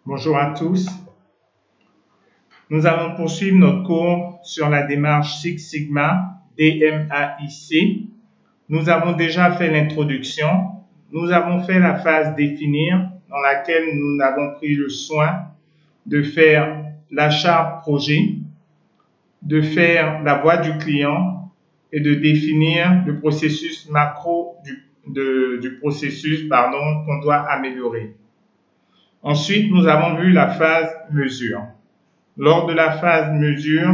Bonjour à tous. Nous allons poursuivre notre cours sur la démarche Six Sigma, DMAIC. Nous avons déjà fait l'introduction. Nous avons fait la phase définir dans laquelle nous avons pris le soin de faire la charte projet, de faire la voix du client et de définir le processus macro du processus qu'on doit améliorer. Ensuite, nous avons vu la phase mesure. Lors de la phase mesure,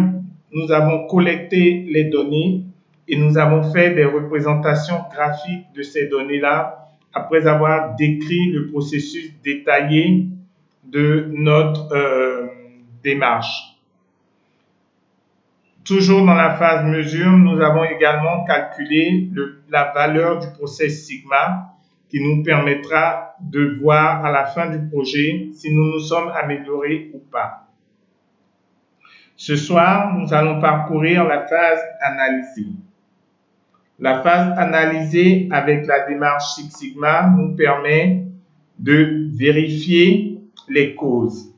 nous avons collecté les données et nous avons fait des représentations graphiques de ces données-là après avoir décrit le processus détaillé de notre démarche. Toujours dans la phase mesure, nous avons également calculé la valeur du process sigma qui nous permettra de voir à la fin du projet si nous nous sommes améliorés ou pas. Ce soir, nous allons parcourir la phase analysée. La phase analysée avec la démarche Six Sigma nous permet de vérifier les causes.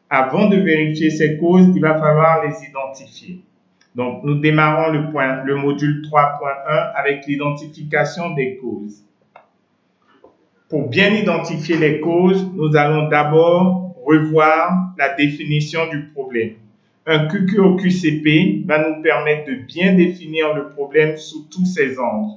Avant de vérifier ces causes, il va falloir les identifier. Donc, nous démarrons le module 3.1 avec l'identification des causes. Pour bien identifier les causes, nous allons d'abord revoir la définition du problème. Un QQOQCP va nous permettre de bien définir le problème sous tous ses angles.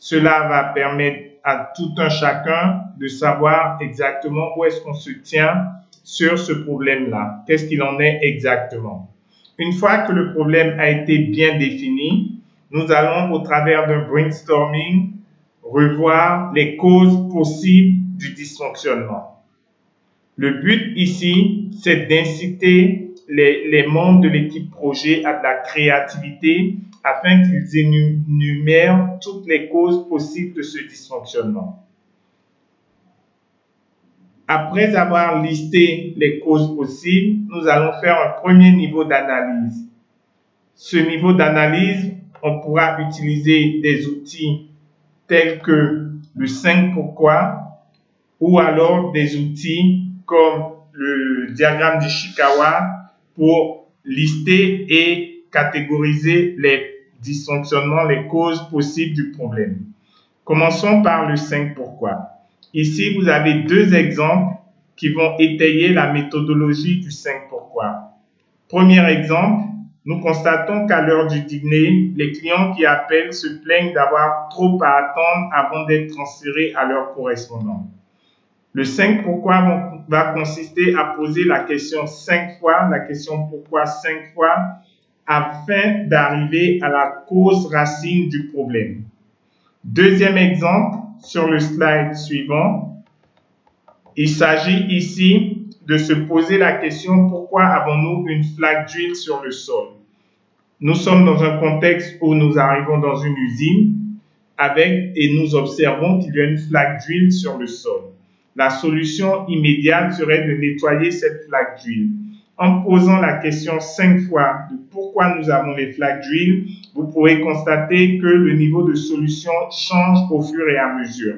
Cela va permettre à tout un chacun de savoir exactement où est-ce qu'on se tient sur ce problème-là. Qu'est-ce qu'il en est exactement? Une fois que le problème a été bien défini, nous allons, au travers d'un brainstorming, revoir les causes possibles du dysfonctionnement. Le but ici, c'est d'inciter les membres de l'équipe projet à de la créativité afin qu'ils énumèrent toutes les causes possibles de ce dysfonctionnement. Après avoir listé les causes possibles, nous allons faire un premier niveau d'analyse. Ce niveau d'analyse, on pourra utiliser des outils tels que le 5 pourquoi ou alors des outils comme le diagramme d'Ishikawa pour lister et catégoriser les dysfonctionnements, les causes possibles du problème. Commençons par le 5 pourquoi. Ici, vous avez deux exemples qui vont étayer la méthodologie du 5 pourquoi. Premier exemple, nous constatons qu'à l'heure du dîner, les clients qui appellent se plaignent d'avoir trop à attendre avant d'être transférés à leur correspondant. Le 5 pourquoi va consister à poser la question 5 fois, la question pourquoi 5 fois, afin d'arriver à la cause racine du problème. Deuxième exemple, sur le slide suivant, il s'agit ici de se poser la question pourquoi avons-nous une flaque d'huile sur le sol? Nous sommes dans un contexte où nous arrivons dans une usine et nous observons qu'il y a une flaque d'huile sur le sol. La solution immédiate serait de nettoyer cette flaque d'huile. En posant la question 5 fois de pourquoi nous avons les flaques d'huile, vous pourrez constater que le niveau de solution change au fur et à mesure,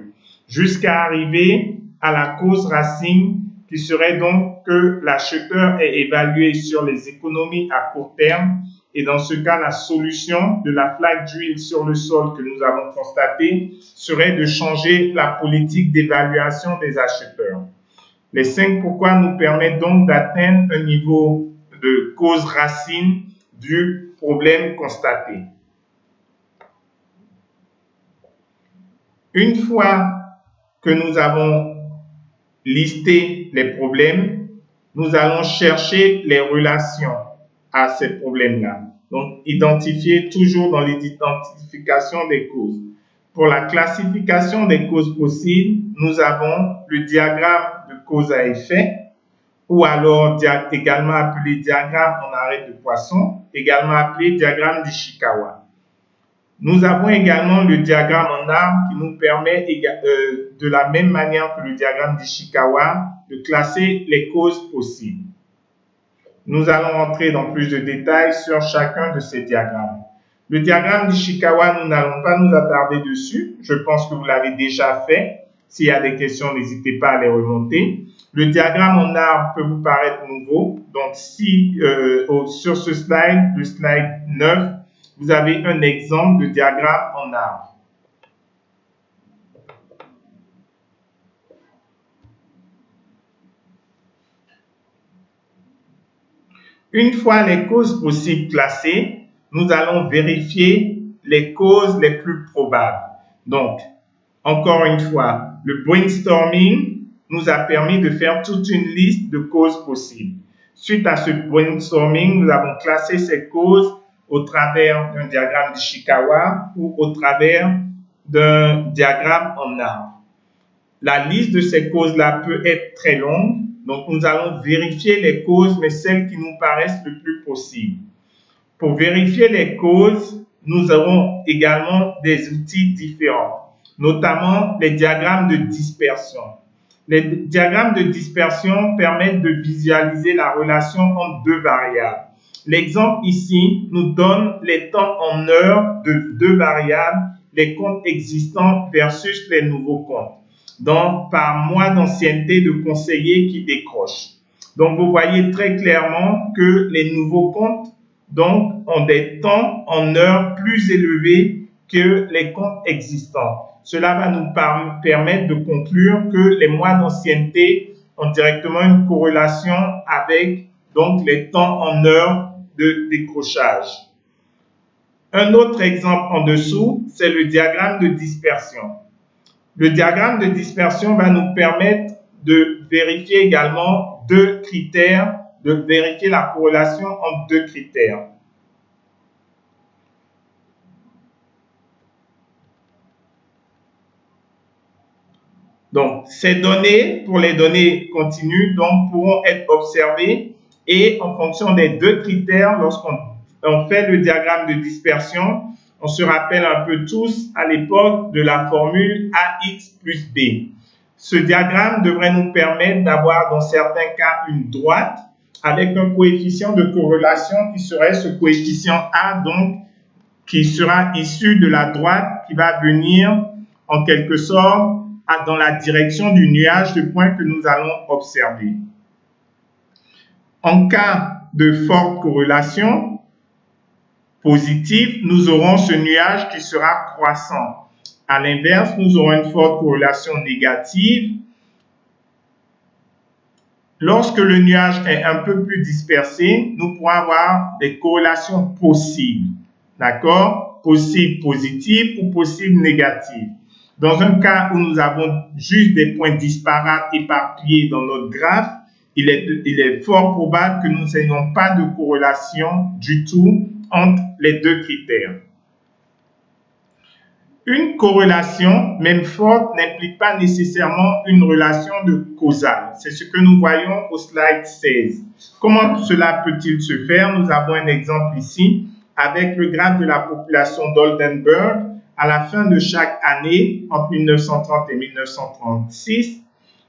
jusqu'à arriver à la cause racine qui serait donc que l'acheteur est évalué sur les économies à court terme. Et dans ce cas, la solution de la flaque d'huile sur le sol que nous avons constatée serait de changer la politique d'évaluation des acheteurs. Les 5 pourquoi nous permettent donc d'atteindre un niveau de cause racine du problème constaté. Une fois que nous avons listé les problèmes, nous allons chercher les relations à ces problèmes-là. Donc, identifier toujours dans l'identification des causes. Pour la classification des causes possibles, nous avons le diagramme de cause à effet, ou alors également appelé diagramme en arrêt de poisson, également appelé diagramme d'Ishikawa. Nous avons également le diagramme en arbre qui nous permet, de la même manière que le diagramme d'Ishikawa, de classer les causes possibles. Nous allons entrer dans plus de détails sur chacun de ces diagrammes. Le diagramme d'Ishikawa, nous n'allons pas nous attarder dessus. Je pense que vous l'avez déjà fait. S'il y a des questions, n'hésitez pas à les remonter. Le diagramme en arbre peut vous paraître nouveau. Donc, si sur ce slide, le slide 9, vous avez un exemple de diagramme en arbre. Une fois les causes possibles classées, nous allons vérifier les causes les plus probables. Donc, encore une fois, le brainstorming nous a permis de faire toute une liste de causes possibles. Suite à ce brainstorming, nous avons classé ces causes au travers d'un diagramme d'Ishikawa ou au travers d'un diagramme en arbre. La liste de ces causes-là peut être très longue, donc nous allons vérifier les causes, mais celles qui nous paraissent le plus possible. Pour vérifier les causes, nous aurons également des outils différents, notamment les diagrammes de dispersion. Les diagrammes de dispersion permettent de visualiser la relation entre deux variables. L'exemple ici nous donne les temps en heures de deux variables, les comptes existants versus les nouveaux comptes. Donc, par mois d'ancienneté de conseillers qui décrochent. Donc, vous voyez très clairement que les nouveaux comptes donc, ont des temps en heures plus élevés que les comptes existants. Cela va nous permettre de conclure que les mois d'ancienneté ont directement une corrélation avec donc, les temps en heures de décrochage. Un autre exemple en dessous, c'est le diagramme de dispersion. Le diagramme de dispersion va nous permettre de vérifier également deux critères, de vérifier la corrélation entre deux critères. Donc, ces données, pour les données continues, donc, pourront être observées et en fonction des deux critères, lorsqu'on fait le diagramme de dispersion, on se rappelle un peu tous à l'époque de la formule AX plus B. Ce diagramme devrait nous permettre d'avoir dans certains cas une droite avec un coefficient de corrélation qui serait ce coefficient A, donc qui sera issu de la droite qui va venir en quelque sorte dans la direction du nuage de points que nous allons observer. En cas de forte corrélation positive, nous aurons ce nuage qui sera croissant. À l'inverse, nous aurons une forte corrélation négative. Lorsque le nuage est un peu plus dispersé, nous pourrons avoir des corrélations possibles. D'accord? Possibles positives ou possibles négatives. Dans un cas où nous avons juste des points disparates éparpillés dans notre graphe, il est fort probable que nous n'ayons pas de corrélation du tout entre les deux critères. Une corrélation, même forte, n'implique pas nécessairement une relation de causale. C'est ce que nous voyons au slide 16. Comment cela peut-il se faire? Nous avons un exemple ici avec le graphe de la population d'Oldenburg à la fin de chaque année, entre 1930 et 1936,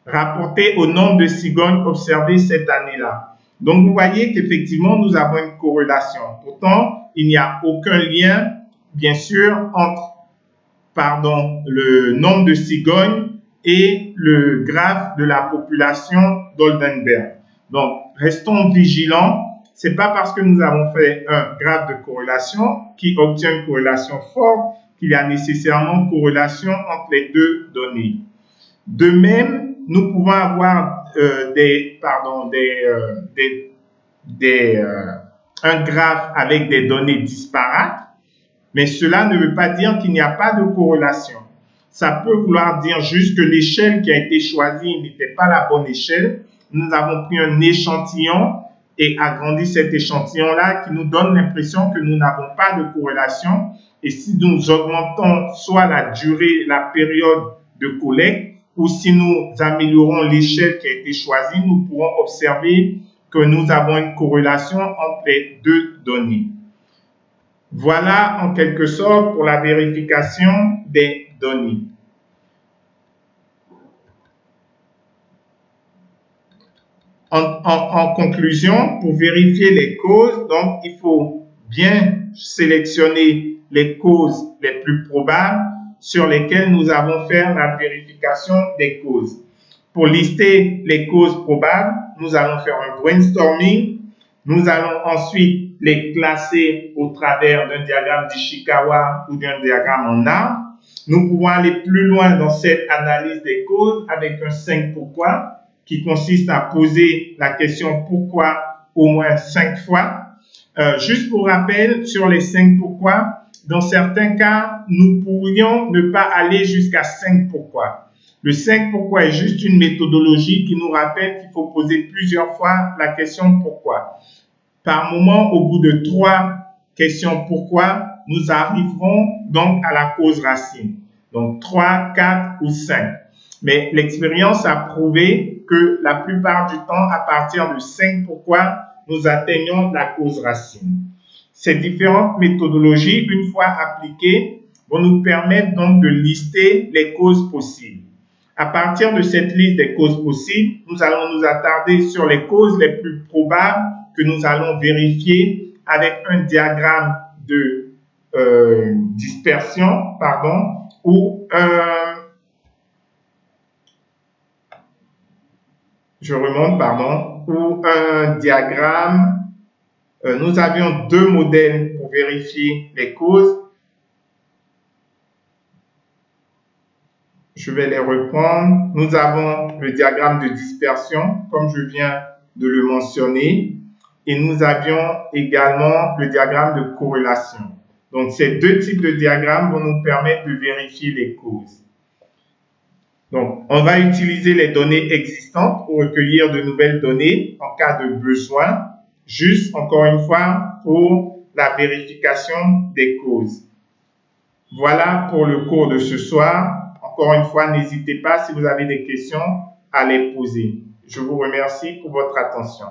rapporté au nombre de cigognes observées cette année-là. Donc, vous voyez qu'effectivement, nous avons une corrélation. Pourtant, il n'y a aucun lien, bien sûr, entre le nombre de cigognes et le graphe de la population d'Oldenburg. Donc, restons vigilants. Ce n'est pas parce que nous avons fait un graphe de corrélation qui obtient une corrélation forte qu'il y a nécessairement une corrélation entre les deux données. De même, nous pouvons avoir un graphe avec des données disparates, mais cela ne veut pas dire qu'il n'y a pas de corrélation. Ça peut vouloir dire juste que l'échelle qui a été choisie n'était pas la bonne échelle. Nous avons pris un échantillon et agrandi cet échantillon-là qui nous donne l'impression que nous n'avons pas de corrélation. Et si nous augmentons soit la durée, la période de collecte, ou si nous améliorons l'échelle qui a été choisie, nous pourrons observer que nous avons une corrélation entre les deux données. Voilà en quelque sorte pour la vérification des données. En conclusion, pour vérifier les causes, donc il faut bien sélectionner les causes les plus probables, sur lesquels nous allons faire la vérification des causes. Pour lister les causes probables, nous allons faire un brainstorming. Nous allons ensuite les classer au travers d'un diagramme d'Ishikawa ou d'un diagramme en arbre. Nous pouvons aller plus loin dans cette analyse des causes avec un 5 pourquoi qui consiste à poser la question pourquoi au moins 5 fois. Juste pour rappel, sur les 5 pourquoi, dans certains cas, nous pourrions ne pas aller jusqu'à 5 pourquoi. Le 5 pourquoi est juste une méthodologie qui nous rappelle qu'il faut poser plusieurs fois la question pourquoi. Par moment, au bout de 3 questions pourquoi, nous arriverons donc à la cause racine. Donc 3, 4 ou 5. Mais l'expérience a prouvé que la plupart du temps, à partir de 5 pourquoi, nous atteignons la cause racine. Ces différentes méthodologies, une fois appliquées, vont nous permettre donc de lister les causes possibles. À partir de cette liste des causes possibles, nous allons nous attarder sur les causes les plus probables que nous allons vérifier avec un diagramme de dispersion, ou ou un diagramme. Nous avions 2 modèles pour vérifier les causes. Je vais les reprendre. Nous avons le diagramme de dispersion, comme je viens de le mentionner, et nous avions également le diagramme de corrélation. Donc, ces 2 types de diagrammes vont nous permettre de vérifier les causes. Donc, on va utiliser les données existantes pour recueillir de nouvelles données en cas de besoin, juste, encore une fois, pour la vérification des causes. Voilà pour le cours de ce soir. Encore une fois, n'hésitez pas, si vous avez des questions, à les poser. Je vous remercie pour votre attention.